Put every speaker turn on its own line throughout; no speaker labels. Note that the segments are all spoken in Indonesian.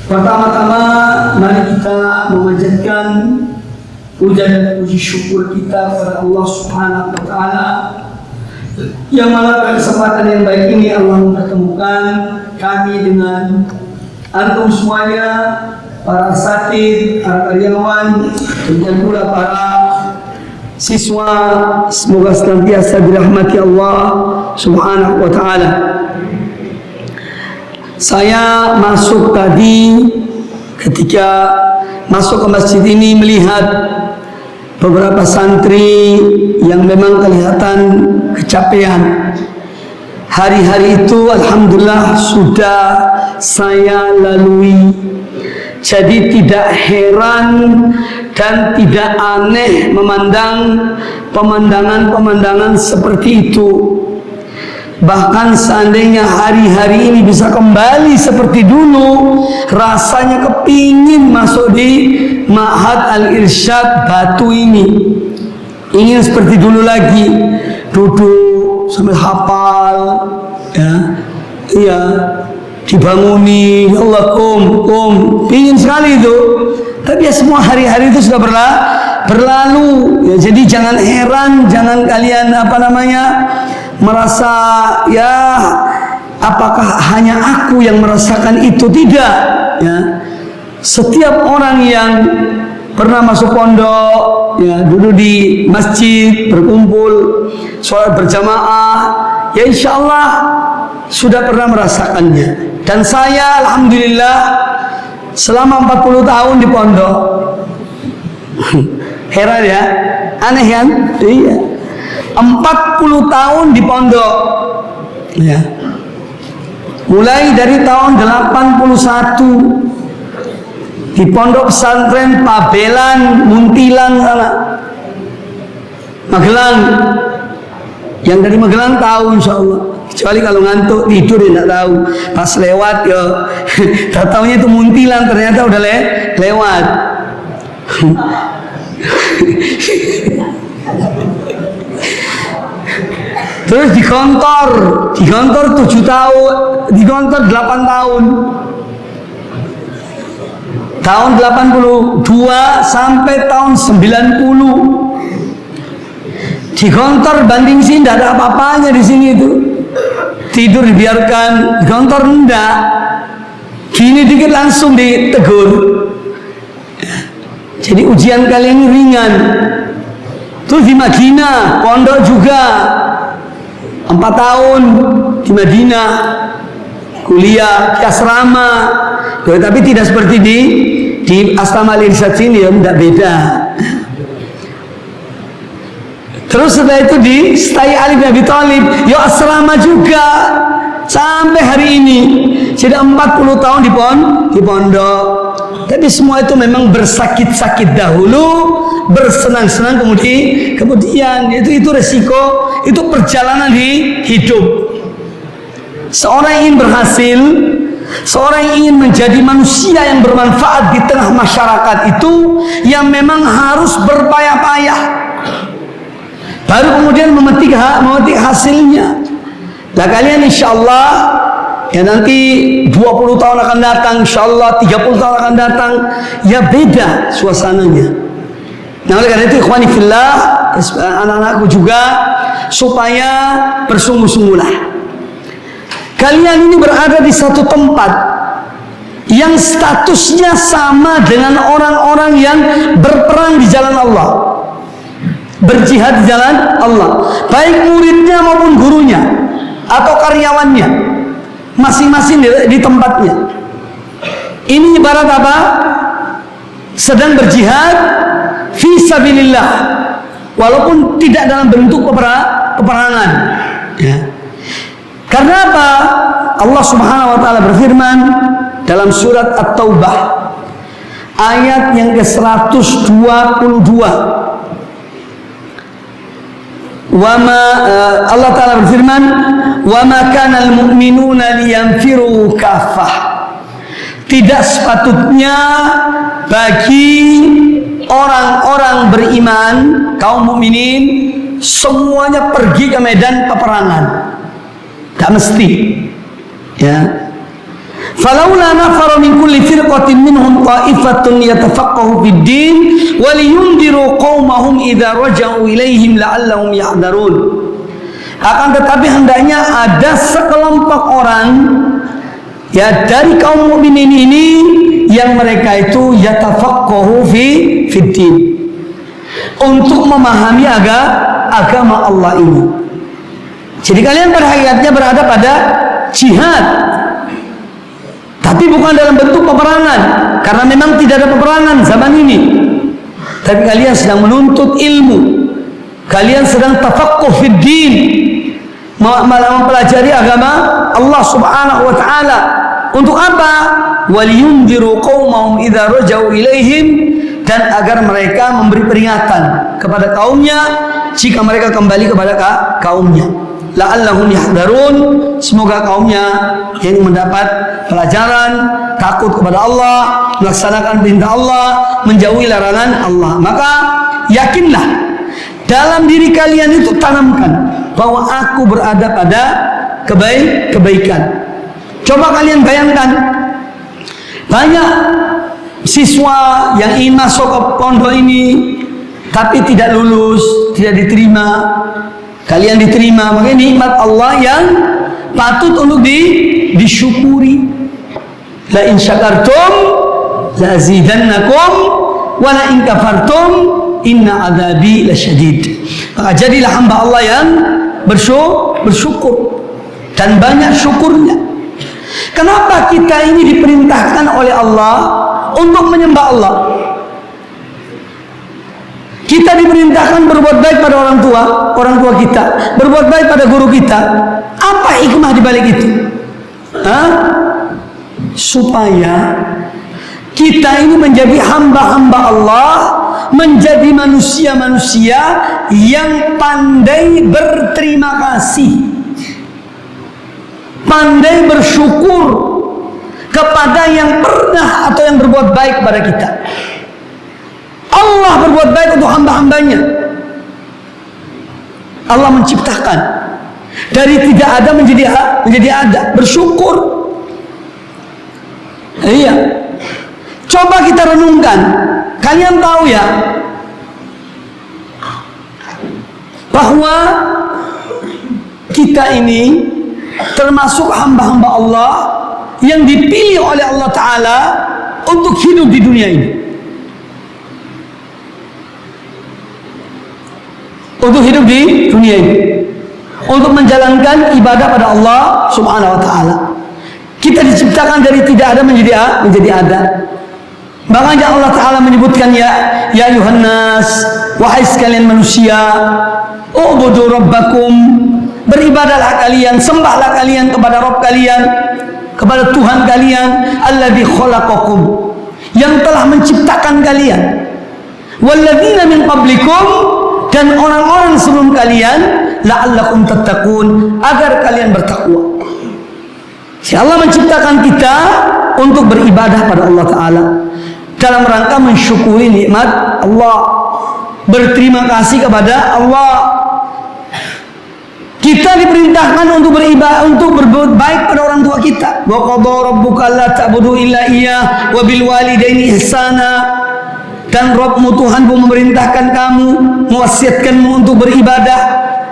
Pertama-tama mari kita memanjatkan puja dan puji syukur kita kepada Allah Subhanahu wa taala yang mana pada kesempatan yang baik ini Allah mempertemukan kami dengan antum semuanya, para asatid, para karyawan, dan pula para siswa. Semoga senantiasa dirahmati Allah Subhanahu wa taala. Saya masuk tadi ketika masuk ke masjid ini melihat beberapa santri yang memang kelihatan kecapean. Hari-hari itu alhamdulillah sudah saya lalui. Jadi tidak heran dan tidak aneh memandang pemandangan-pemandangan seperti itu. Bahkan seandainya hari-hari ini bisa kembali seperti dulu, rasanya kepingin masuk di Ma'had Al-Irsyad Batu ini. Ingin seperti dulu lagi, duduk sambil hafal, ya, iya, dibanguni, ya Allah kum, pingin sekali itu. Tapi ya semua hari-hari itu sudah berlalu. Ya, jadi jangan heran, jangan kalian merasa ya apakah hanya aku yang merasakan itu. Tidak, ya. Setiap orang yang pernah masuk pondok, ya, duduk di masjid, berkumpul, sholat berjamaah, ya insya Allah sudah pernah merasakannya. Dan saya alhamdulillah selama 40 tahun di pondok. Heran ya, aneh kan? Iya, 40 tahun di pondok, ya. Mulai dari tahun 81 di pondok pesantren Pabelan, Muntilan sana, Magelang. Yang dari Magelang tahu insya Allah. Kecuali kalau ngantuk tidur ya tidak tahu. Pas lewat ya, tahunya itu Muntilan, ternyata udah lewat. Terus di kantor 7 tahun, di kantor 8 tahun. Tahun 82 sampai tahun 90. Di kantor banding sini tidak ada apa-apanya di sini itu. Tidur dibiarkan, di kantor enggak. Gini dikit langsung ditegur. Jadi ujian kali ini ringan. Terus di Madinah, pondok juga 4 tahun di Madinah, kuliah di asrama. Tapi tidak seperti di asrama Al-Irsyad sini, ya, tidak beda. Terus setelah itu di Stai Ali bin Abi Thalib, ya asrama juga sampai hari ini. Jadi 40 tahun di pondok. Tapi semua itu memang bersakit-sakit dahulu, bersenang-senang kemudian itu resiko, itu perjalanan hidup. Seorang ingin berhasil, seorang yang ingin menjadi manusia yang bermanfaat di tengah masyarakat itu yang memang harus berpayah-payah, baru kemudian memetik hasilnya. Nah kalian insya Allah ya nanti 20 tahun akan datang, insya Allah 30 tahun akan datang, ya beda suasananya. Nah oleh karena itu ikhwani fillah, anak-anakku juga, supaya bersungguh-sungguhlah. Kalian ini berada di satu tempat yang statusnya sama dengan orang-orang yang berperang di jalan Allah, berjihad di jalan Allah, baik muridnya maupun gurunya atau karyawannya, masing-masing di tempatnya. Ini ibarat apa? Sedang berjihad fi sabilillah, walaupun tidak dalam bentuk peperangan, ya. Karena apa? Allah Subhanahu wa taala berfirman dalam surat At-Taubah ayat yang ke-122. Allah taala berfirman, "Wa ma kana al-mu'minuna liyanfiru kaffah." Tidak sepatutnya bagi orang-orang beriman, kaum mukminin, semuanya pergi ke medan peperangan. Tak mesti, ya. Falaula nafara min kulli firqatin minhum ta'ifatun yatafaqahu fid din wa liyundiru qaumahum idza raja'u ilaihim la'allahum yahdharun. Akan tetapi hendaknya ada sekelompok orang ya dari kaum mukminin ini yang mereka itu yatafaqahu fid din, untuk memahami agama Allah ini. Jadi kalian pada hakikatnya berada pada jihad, tapi bukan dalam bentuk peperangan, karena memang tidak ada peperangan zaman ini. Tapi kalian sedang menuntut ilmu, kalian sedang tafaqquh fid din, mempelajari agama Allah Subhanahu wa taala. Untuk apa? Waliyundiru qaumahum idza raja'u ilaihim, dan agar mereka memberi peringatan kepada kaumnya jika mereka kembali kepada kaumnya. La'allahum yahdharun, semoga kaumnya yang mendapat pelajaran, takut kepada Allah, melaksanakan perintah Allah, menjauhi larangan Allah. Maka yakinlah dalam diri kalian itu, tanamkan bahwa aku berada pada kebaikan. Coba kalian bayangkan, banyak siswa yang ingin masuk ke pondok ini tapi tidak lulus, tidak diterima. Kalian diterima, makanya nikmat Allah yang patut untuk disyukuri. La in syakartum la azidannakum wa la in kafartum inna adzabi lasyadid. Maka jadilah hamba Allah yang bersyukur dan banyak syukurnya. Kenapa kita ini diperintahkan oleh Allah untuk menyembah Allah? Kita diperintahkan berbuat baik pada orang tua kita, berbuat baik pada guru kita. Apa hikmah di balik itu? Supaya kita ini menjadi hamba-hamba Allah, menjadi manusia-manusia yang pandai berterima kasih, pandai bersyukur kepada yang pernah atau yang berbuat baik kepada kita. Allah berbuat baik untuk hamba-hambanya. Allah menciptakan dari tidak ada menjadi ada. Bersyukur. Iya. Coba kita renungkan. Kalian tahu ya, bahwa kita ini termasuk hamba-hamba Allah yang dipilih oleh Allah Ta'ala untuk hidup di dunia ini. Untuk hidup di dunia ini, untuk menjalankan ibadah pada Allah Subhanahu wa taala. Kita diciptakan dari tidak ada menjadi ada. Makanya Allah Ta'ala menyebutkan ya ayuhan nas, wahai sekalian manusia, ubudu rabbakum, beribadahlah kalian, sembahlah kalian kepada Rabb kalian, kepada Tuhan kalian, alladzi khalaqakum, yang telah menciptakan kalian, walladzina min qablikum, dan orang-orang sebelum kalian, la'allakum tattaqun, agar kalian bertakwa. Si Allah menciptakan kita untuk beribadah pada Allah Ta'ala, dalam rangka mensyukuri nikmat Allah, berterima kasih kepada Allah. Kita diperintahkan untuk beribadah, untuk berbuat baik pada orang tua kita. Wa qadha rabbuka alla ta'budu illa iyyah wa bil walidaini ihsana. Dan Rabbmu Tuhanmu memerintahkan kamu, mewasiatkanmu untuk beribadah,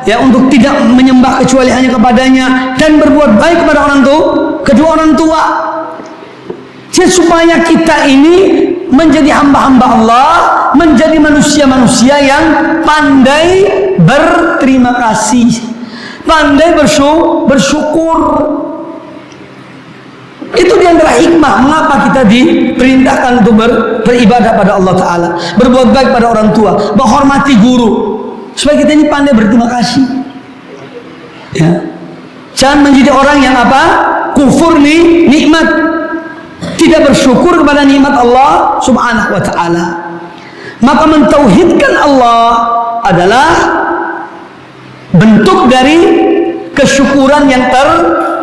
ya, untuk tidak menyembah kecuali hanya kepadanya, dan berbuat baik kepada kedua orang tua. Jadi supaya kita ini menjadi hamba-hamba Allah, menjadi manusia-manusia yang pandai berterima kasih, pandai bersyukur. Itu diantara hikmah mengapa kita diperintahkan untuk beribadah pada Allah Ta'ala, berbuat baik pada orang tua, menghormati guru, supaya kita ini pandai berterima kasih, ya. Jangan menjadi orang yang kufur nikmat, tidak bersyukur kepada nikmat Allah Subhanahu wa Ta'ala. Maka mentauhidkan Allah adalah bentuk dari kesyukuran yang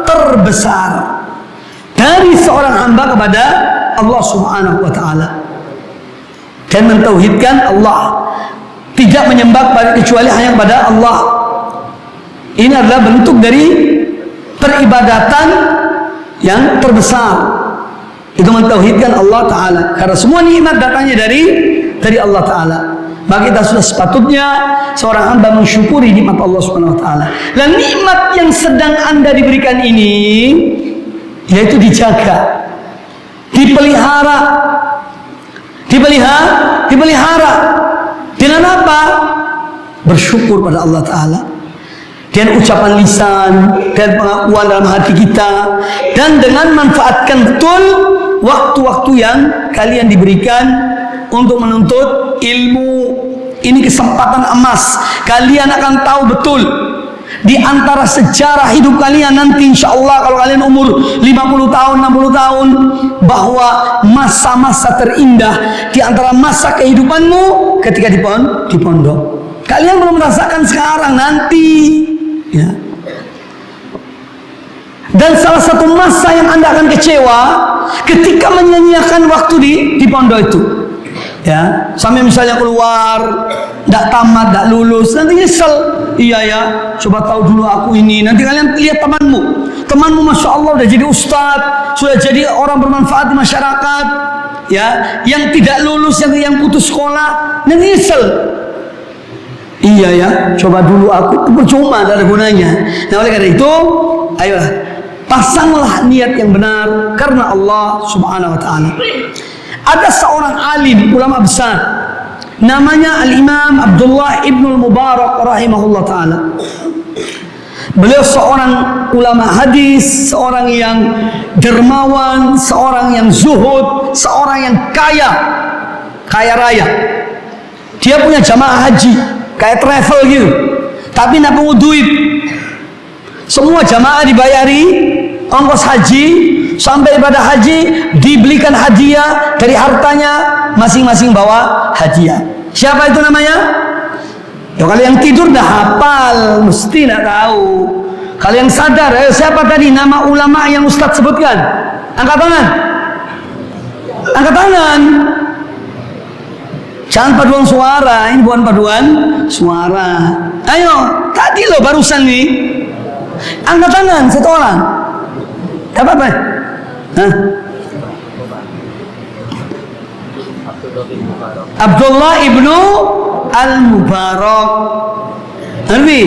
terbesar dari seorang hamba kepada Allah Subhanahu wa Ta'ala. Dan mentauhidkan Allah, tidak menyembah kecuali hanya kepada Allah. Ini adalah bentuk dari peribadatan yang terbesar. Itu mentauhidkan Allah Ta'ala. Karena semua nikmat datangnya dari Allah Ta'ala. Maka kita sudah sepatutnya seorang hamba mensyukuri nikmat Allah Subhanahu Wa Ta'ala. Dan nikmat yang sedang Anda diberikan ini, yaitu dijaga, dipelihara. Dengan apa? Bersyukur pada Allah Ta'ala. Dan ucapan lisan, dan pengakuan dalam hati kita, dan dengan manfaatkan betul waktu-waktu yang kalian diberikan untuk menuntut ilmu. Ini kesempatan emas. Kalian akan tahu betul di antara sejarah hidup kalian nanti, insya Allah kalau kalian umur 50 tahun, 60 tahun, bahwa masa-masa terindah di antara masa kehidupanmu ketika di pondok. Kalian belum merasakan sekarang, nanti. Ya. Dan salah satu masa yang Anda akan kecewa ketika menyanyiakan waktu di pondok itu. Ya, sampai misalnya keluar, tidak tamat, tidak lulus, nanti nyesel. Iya ya, coba tahu dulu aku ini. Nanti kalian lihat temanmu masya Allah udah jadi ustadz, sudah jadi orang bermanfaat di masyarakat. Ya, yang tidak lulus, yang putus sekolah, nanti nyesel. Iya ya, coba dulu aku, itu percuma, tidak ada gunanya. Nah oleh karena itu, ayolah pasanglah niat yang benar karena Allah Subhanahu Wa Ta'ala. Ada seorang alim ulama besar namanya Al-Imam Abdullah Ibnul Mubarak rahimahullah ta'ala. Beliau seorang ulama hadis, seorang yang dermawan, seorang yang zuhud, seorang yang kaya raya. Dia punya jamaah haji kayak travel gitu, tapi tidak punya duit. Semua jamaah dibayari ongkos haji, sampai ibadah haji dibelikan hadiah dari hartanya, masing-masing bawa hadiah. Siapa itu namanya? Ya kalau yang tidur dah hafal, mesti nak tahu. Kalau yang sadar, siapa tadi nama ulama yang Ustadz sebutkan? Angkat tangan. Angkat tangan. Jangan paduan suara, ini bukan paduan suara. Ayo, tadi loh barusan nih. Angkat tangan satu orang. Gak apa-apa. Hah? Abdullah ibnu Al-Mubarak. Ngerti?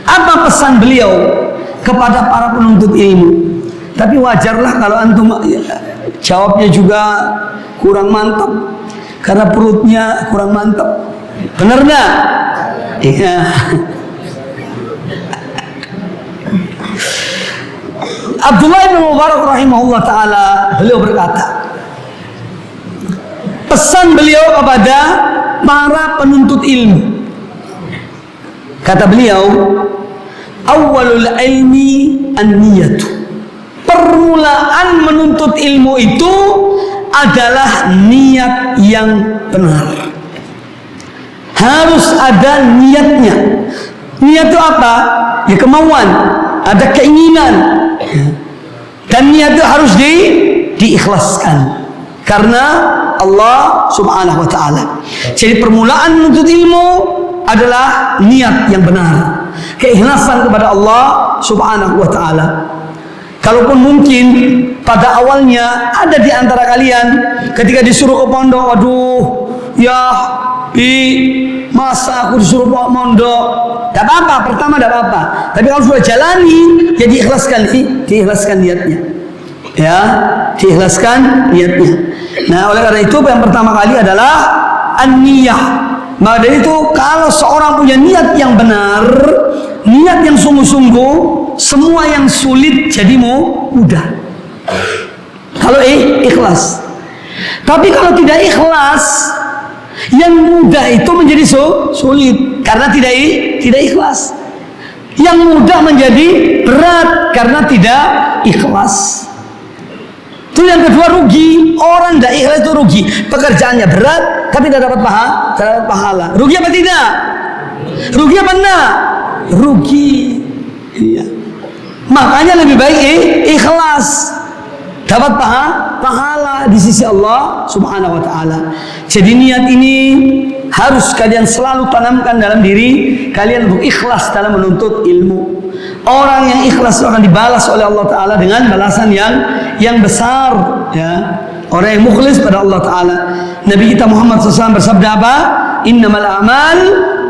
Apa pesan beliau kepada para penuntut ilmu? Tapi wajarlah kalau antum jawabnya juga kurang mantap, karena perutnya kurang mantap. Benar nggak? Iya. Abdullah bin Mubarak rahimahullah ta'ala, beliau berkata, pesan beliau kepada para penuntut ilmu, kata beliau, awwalul ilmi an-niyatu. Permulaan menuntut ilmu itu adalah niat yang benar. Harus ada niatnya. Niat itu apa? Ya kemauan, ada keinginan. Dan niat itu harus diikhlaskan karena Allah Subhanahu wa ta'ala. Jadi permulaan menuntut ilmu adalah niat yang benar, keikhlasan kepada Allah Subhanahu wa ta'ala. Kalaupun mungkin pada awalnya ada di antara kalian ketika disuruh ke pondok, waduh ya masa aku disuruh mondok, tidak apa-apa, pertama tidak apa-apa, tapi kalau sudah jalani ya diikhlaskan niatnya, ya diikhlaskan niatnya. Nah oleh karena itu yang pertama kali adalah an-niyah. Maka dari itu kalau seorang punya niat yang benar, niat yang sungguh-sungguh, semua yang sulit jadi mudah. Kalau ikhlas. Tapi kalau tidak ikhlas, yang mudah itu menjadi sulit karena tidak ikhlas. Yang mudah menjadi berat karena tidak ikhlas. Itu yang kedua, rugi. Orang tidak ikhlas itu rugi. Pekerjaannya berat tapi tidak dapat pahala. Rugi apa tidak? Rugi apa enggak? Rugi. Iya. Makanya lebih baik ikhlas, dapat pahala di sisi Allah Subhanahu wa ta'ala. Jadi niat ini harus kalian selalu tanamkan dalam diri kalian untuk ikhlas dalam menuntut ilmu. Orang yang ikhlas akan dibalas oleh Allah Ta'ala dengan balasan yang besar, ya. Orang yang mukhlis pada Allah Ta'ala. Nabi kita Muhammad SAW bersabda apa? Innamal a'mal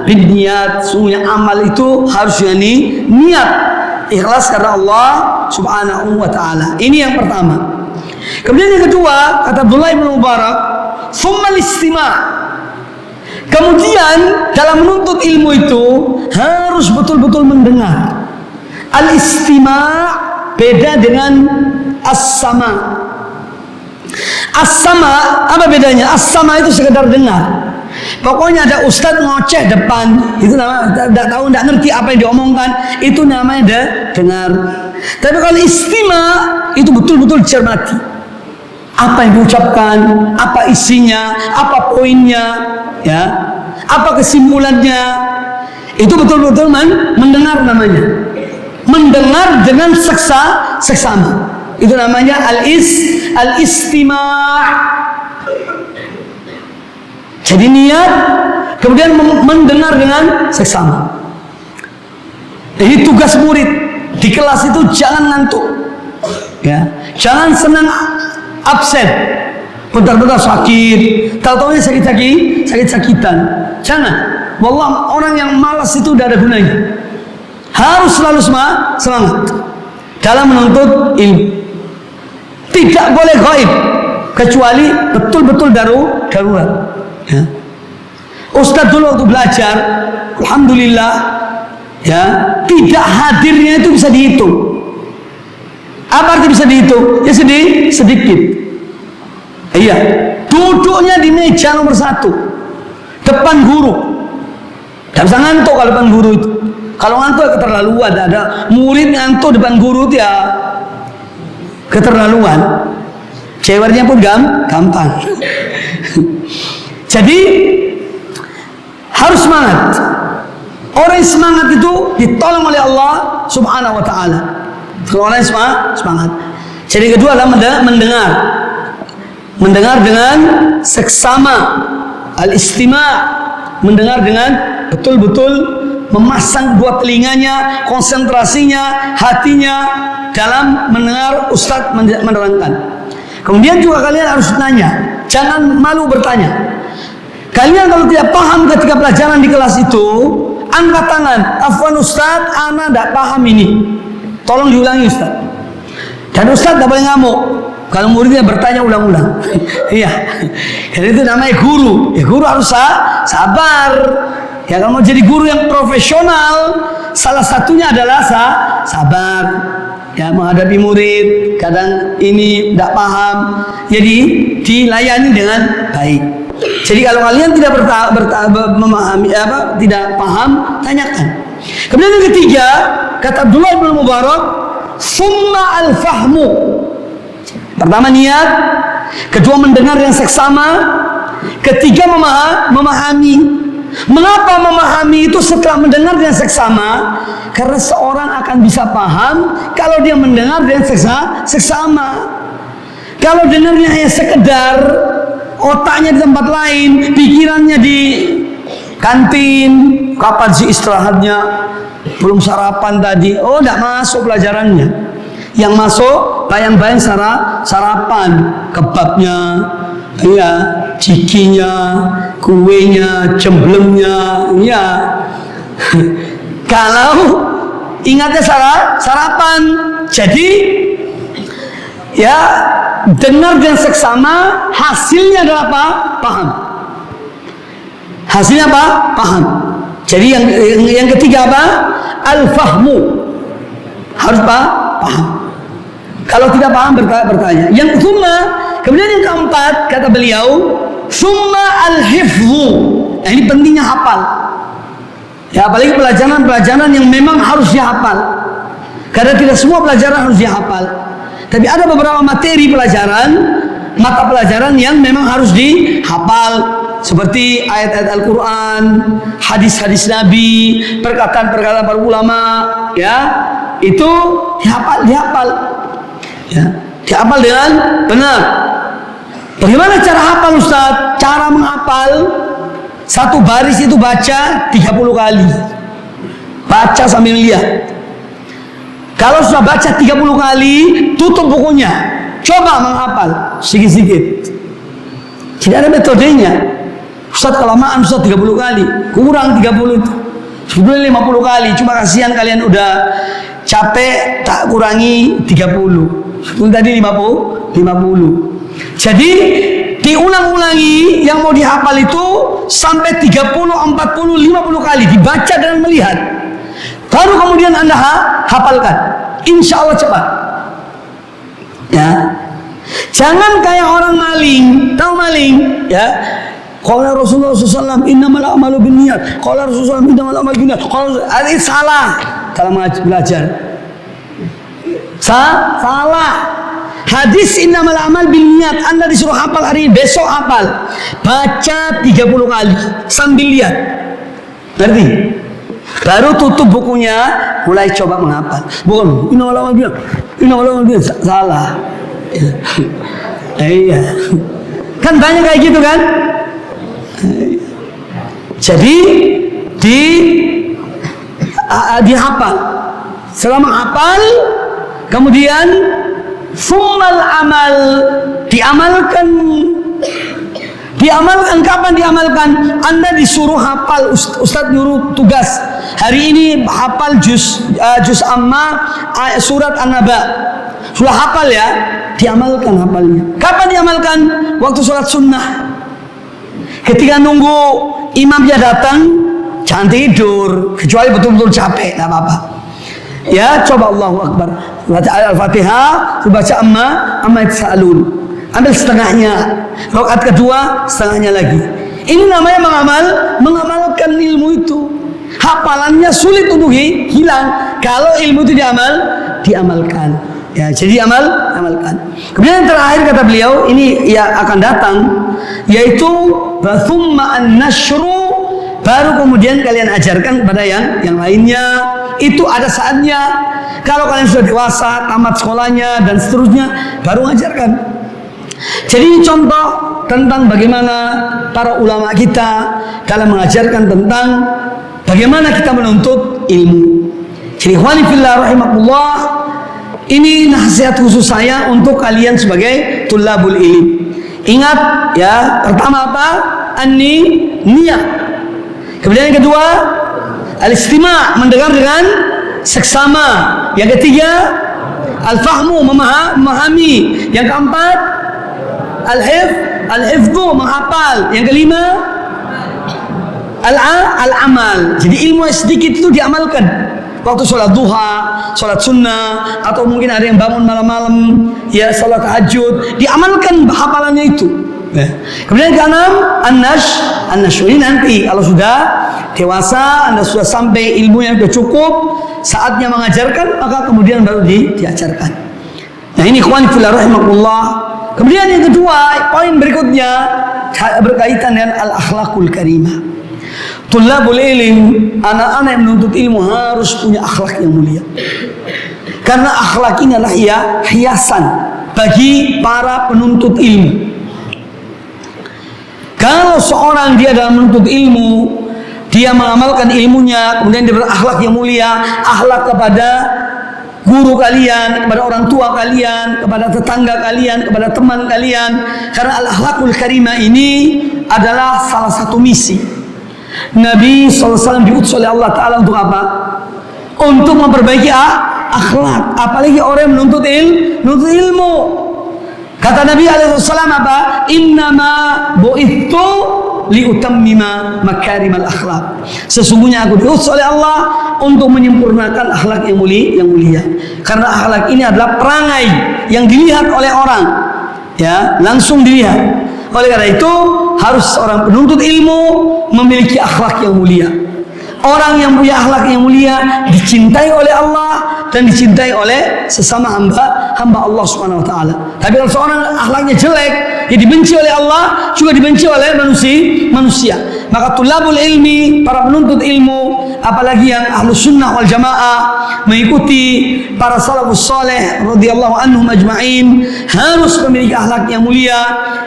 binniyat. Sungguhnya amal itu harusnya niat ikhlas karena Allah Subhanahu wa Ta'ala. Ini yang pertama. Kemudian yang kedua, kata Abdullah bin Mubarak, summal istima'. Kemudian dalam menuntut ilmu itu harus betul-betul mendengar. Al-istima' beda dengan as-sama'. As-sama' apa bedanya? As-sama' itu sekedar dengar. Pokoknya ada ustadz ngoceh depan, itu namanya tidak tahu, tidak ngerti apa yang diomongkan, itu namanya dengar. Tapi kalau istima' itu betul-betul dicermati. Apa yang diucapkan, apa isinya, apa poinnya, ya, apa kesimpulannya, itu betul-betul mendengar namanya. Mendengar dengan seksama. Itu namanya al-istima'. Jadi niat, kemudian mendengar dengan seksama. Ini tugas murid di kelas itu, jangan ngantuk, ya, jangan senang absen, bentar-bentar sakit, tahu-tahunya sakit-sakitan. Jangan. Wallah, orang yang malas itu tidak ada gunanya. Harus selalu semangat dalam menuntut ilmu. Tidak boleh gaib kecuali betul-betul darurat. Ya. Ustadz dulu waktu belajar, alhamdulillah, ya, tidak hadirnya itu bisa dihitung. Apa arti bisa dihitung? Ya sedikit. Iya, duduknya di meja nomor 1 depan guru. Tidak bisa ngantuk kalau depan guru itu. Kalau ngantuk ya keterlaluan. Ada murid ngantuk depan guru itu ya keterlaluan. Cewernya pun gampang. Jadi harus semangat. Orang yang semangat itu ditolong oleh Allah Subhanahu wa Ta'ala. Kalau orang yang semangat. Jadi kedua adalah mendengar dengan seksama, al-istima', mendengar dengan betul-betul memasang dua telinganya, konsentrasinya, hatinya dalam mendengar ustadz menerangkan. Kemudian juga kalian harus tanya, jangan malu bertanya. Kalian kalau tidak paham ketika pelajaran di kelas itu, angkat tangan. Afwan Ustaz, ana tidak paham ini. Tolong diulangi Ustaz. Dan Ustaz tidak boleh ngamuk kalau muridnya bertanya ulang-ulang. Iya. Dan itu namanya guru. Ya, guru harus sabar. Ya, kalau mau jadi guru yang profesional, salah satunya adalah sabar. Ya, menghadapi murid, kadang ini tidak paham, jadi dilayani dengan baik. Jadi kalau kalian tidak memahami tidak paham, tanyakan. Kemudian yang ketiga, kata Abdullah bin Mubarak, summa al-fahmu. Pertama niat, kedua mendengar yang seksama, ketiga memahami. Mengapa memahami itu setelah mendengar dengan seksama? Karena seorang akan bisa paham kalau dia mendengar dengan seksama. Kalau dengarnya hanya sekedar, otaknya di tempat lain, pikirannya di kantin, kapan sih istirahatnya, belum sarapan tadi, oh tidak masuk pelajarannya. Yang masuk bayang-bayang sarapan, kebabnya, iya, cikinya, kuenya, jemblemnya, ya. Kalau ingatnya sarapan, jadi ya dengar dengan seksama, hasilnya adalah apa? Paham. Hasilnya apa? Paham. Jadi yang ketiga apa? Al-fahmu. Harus paham. Kalau tidak paham bertanya. Yang kemudian yang keempat kata beliau, summa al-hifzu. Nah, ini pentingnya hafal. Ya, apalagi pelajaran yang memang harus dihafal. Karena tidak semua pelajaran harus dihafal. Tapi ada beberapa materi pelajaran, mata pelajaran yang memang harus dihafal. Seperti ayat-ayat Al-Quran, hadis-hadis Nabi, perkataan-perkataan para ulama, ya, itu dihafal. Ya, dihafal dengan benar. Bagaimana cara hafal Ustaz? Cara menghafal, satu baris itu baca 30 kali. Baca sambil lihat. Kalau sudah baca 30 kali, tutup bukunya. Coba menghafal sedikit-sedikit. Tidak ada metodenya. Ustaz kelamaan Ustaz 30 kali. Kurang 30 itu. Sebetulnya 50 kali. Cuma kasihan kalian udah capek, tak kurangi 30. Sebetulnya tadi 50. Jadi diulang-ulangi yang mau dihafal itu sampai 30, 40, 50 kali dibaca dan melihat. Baru kemudian Anda hafalkan. Insya Allah cepat. Ya. Jangan kayak orang maling. Tahu maling? Ya. Qala Rasulullah SAW, innamal a'malu binniyat. Qala Rasulullah SAW, innamal a'malu binniyat. Ini salah dalam belajar. Salah. Hadis innamal a'mal binniyat. Anda disuruh hafal hari ini, besok hafal. Baca 30 kali sambil lihat. Ngerti? Baru tutup bukunya, mulai coba menghafal. Bukan innamal a'mal binniyat. Innamal a'mal binniyat. Salah. Iya. Kan banyak kayak gitu kan? Jadi dihafal. Selama hafal, kemudian summal amal, diamalkan. Kapan diamalkan? Anda disuruh hafal, Ustaz nyuruh tugas hari ini hafal juz amma surat An-Naba. Sudah hafal ya, diamalkan hafalnya. Kapan diamalkan? Waktu sholat sunnah. Ketika nunggu imamnya datang, jangan tidur, kecuali betul-betul capek, tidak apa-apa. Ya, coba Allahu Akbar. Baca Al-Fatihah, baca amma yatasaalun. Ambil setengahnya. Rakaat kedua, setengahnya lagi. Ini namanya mengamalkan ilmu itu. Hafalannya sulit untuk hilang kalau ilmu itu diamalkan. Ya, jadi amalkan. Kemudian yang terakhir kata beliau, ini ya akan datang, yaitu thumma an-nashru, baru kemudian kalian ajarkan kepada yang lainnya. Itu ada saatnya. Kalau kalian sudah dewasa, tamat sekolahnya dan seterusnya, baru mengajarkan. Jadi ini contoh tentang bagaimana para ulama kita dalam mengajarkan tentang bagaimana kita menuntut ilmu. Jadi ikhwani fillah rahimakumullah, ini nasihat khusus saya untuk kalian sebagai tulabul ilm. Ingat ya, pertama apa? Niat. Kemudian yang kedua, al-istima', mendengar dengan seksama. Yang ketiga, al-fahmu, memahami. Yang keempat, al-hifdhu, menghafal. Yang kelima, al-amal. Jadi ilmu sedikit itu diamalkan. Waktu sholat duha, sholat sunnah, atau mungkin ada yang bangun malam-malam, ya sholat tahajud, diamalkan hafalannya itu. Ya. Kemudian yang keenam, an-nashr. Ini nanti kalau sudah dewasa, Anda sudah sampai ilmu yang sudah cukup, saatnya mengajarkan, maka kemudian baru diajarkan. Nah ini ikhwan fillah rahimakumullah. Kemudian yang kedua, poin berikutnya berkaitan dengan al-akhlaqul karimah. Tulabul ilm, anak-anak yang menuntut ilmu harus punya akhlak yang mulia. Karena akhlak ini adalah hiasan bagi para penuntut ilmu. Kalau seorang dia dalam menuntut ilmu, dia mengamalkan ilmunya, kemudian dia berakhlak yang mulia, akhlak kepada guru kalian, kepada orang tua kalian, kepada tetangga kalian, kepada teman kalian. Karena al-akhlakul karimah ini adalah salah satu misi. Nabi SAW diutus oleh Allah Ta'ala untuk apa? Untuk memperbaiki akhlak. Apalagi orang yang menuntut ilmu. Kata Nabi SAW apa? Innama bu'ithu liutammima makarimal akhlak. Sesungguhnya aku diutus oleh Allah untuk menyempurnakan akhlak yang mulia. Karena akhlak ini adalah perangai yang dilihat oleh orang. Ya, langsung dilihat. Oleh karena itu harus seorang penuntut ilmu memiliki akhlak yang mulia. Orang yang punya akhlak yang mulia dicintai oleh Allah dan dicintai oleh sesama hamba Allah Subhanahu wa taala. Tapi kalau seorang akhlaknya jelek, ya dibenci oleh Allah, juga dibenci oleh manusia. Maka tulabul ilmi, para penuntut ilmu, apalagi yang ahlus sunnah wal jamaah, mengikuti para salafus saleh radhiyallahu anhum ajma'in, harus memiliki akhlak yang mulia.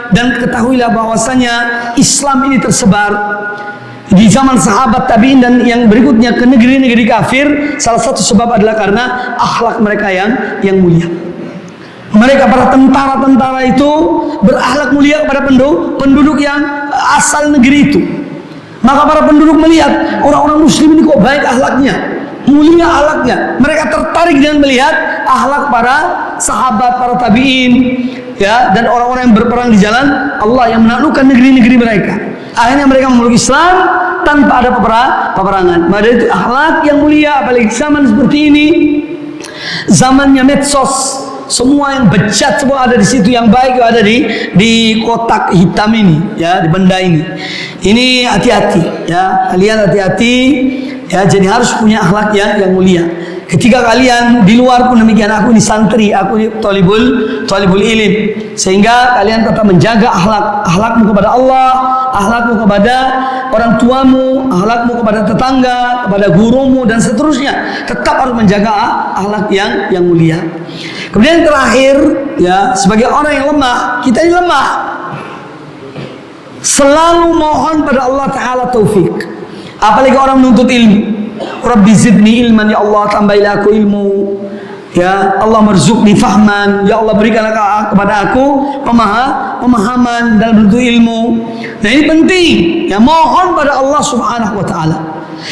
Dan ketahuilah bahwasanya Islam ini tersebar di zaman sahabat tabi'in dan yang berikutnya ke negeri-negeri kafir, salah satu sebab adalah karena akhlak mereka yang mulia. Mereka para tentara-tentara itu berakhlak mulia kepada penduduk yang asal negeri itu. Maka para penduduk melihat orang-orang muslim ini kok baik akhlaknya, mulia akhlaknya. Mereka tertarik dengan melihat akhlak para sahabat, para tabi'in, ya, dan orang-orang yang berperang di jalan Allah yang menaklukkan negeri-negeri mereka. Akhirnya mereka memeluk Islam tanpa ada peperangan. Maka itu akhlak yang mulia, apalagi zaman seperti ini, zamannya medsos, semua yang bejat semua ada di situ, yang baik ada di kotak hitam ini, ya, di benda ini. Ini hati-hati, ya, kalian hati-hati, ya, jadi harus punya akhlak yang mulia. Ketika kalian di luar pun demikian, aku ini santri, aku ini talibul ilim, sehingga kalian tetap menjaga akhlakmu kepada Allah, akhlakmu kepada orang tuamu, akhlakmu kepada tetangga, kepada gurumu dan seterusnya. Tetap harus menjaga akhlak yang mulia. Kemudian yang terakhir, ya, sebagai orang yang lemah, kita ini lemah. Selalu mohon pada Allah Ta'ala taufik. Apalagi orang menuntut ilmu. Rabbi zidni ilman, ya Allah tambahilah aku ilmu. Ya Allah marzuqni fahman, ya Allah berikanlah kepada aku pemahaman dalam bentuk ilmu. Nah ini penting, ya, mohon pada Allah Subhanahu wa Ta'ala.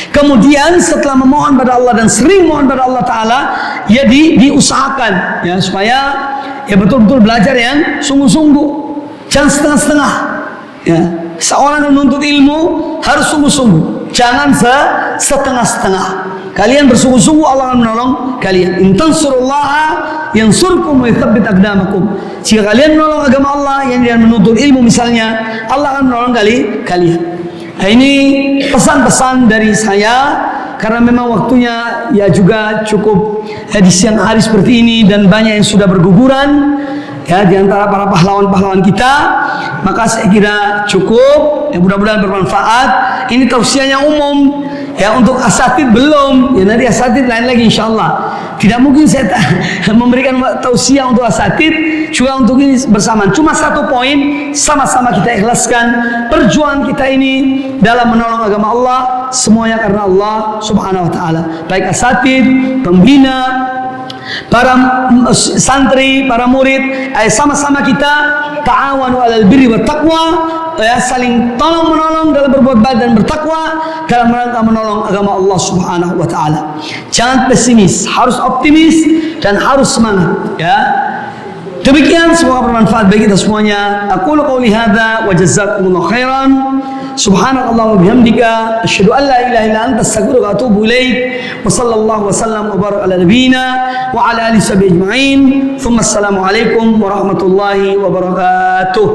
Kemudian setelah memohon pada Allah dan sering mohon pada Allah Ta'ala, ya diusahakan, ya, supaya ya betul-betul belajar yang sungguh-sungguh, jangan setengah-setengah. Ya, seorang yang menuntut ilmu harus sungguh-sungguh, jangan setengah-setengah. Kalian bersungguh-sungguh, Allah akan menolong kalian. In tansurullaha yansurkum wa yuthabbit aqdamakum. Jika kalian menolong agama Allah yang menuntut ilmu misalnya, Allah akan menolong kalian. Nah, ini pesan-pesan dari saya, karena memang waktunya ya juga cukup di siang hari seperti ini dan banyak yang sudah berguguran, ya, di antara para pahlawan-pahlawan kita. Maka saya kira cukup, ya, mudah-mudahan bermanfaat. Ini tausiahnya umum, ya, untuk asatid belum, ya, nanti asatid lain lagi insyaallah. Tidak mungkin saya memberikan tausiah untuk asatid juga untuk ini bersamaan. Cuma satu poin, sama-sama kita ikhlaskan perjuangan kita ini dalam menolong agama Allah, semuanya karena Allah Subhanahu wa Ta'ala. Baik asatid, pembina, para santri, para murid, sama-sama kita ta'awanu 'alal birri wat taqwa, ya, saling tolong menolong dalam berbuat baik dan bertakwa dalam rangka menolong agama Allah Subhanahu wa Ta'ala. Jangan pesimis, harus optimis dan harus semangat, ya. Demikian, semoga bermanfaat bagi kita semuanya. Aqulu qouli hadza wa jazakumullahu khairan. Subhanallah wa bihamdika asyhadu an la ilaha illa anta astaghfiruka wa atubu ilaik. Wa sallallahu wasallam wa baraka ala nabiyyina wa ala alihi wa sahbihi ajma'in. Thumma assalamu alaikum warahmatullahi wabarakatuh.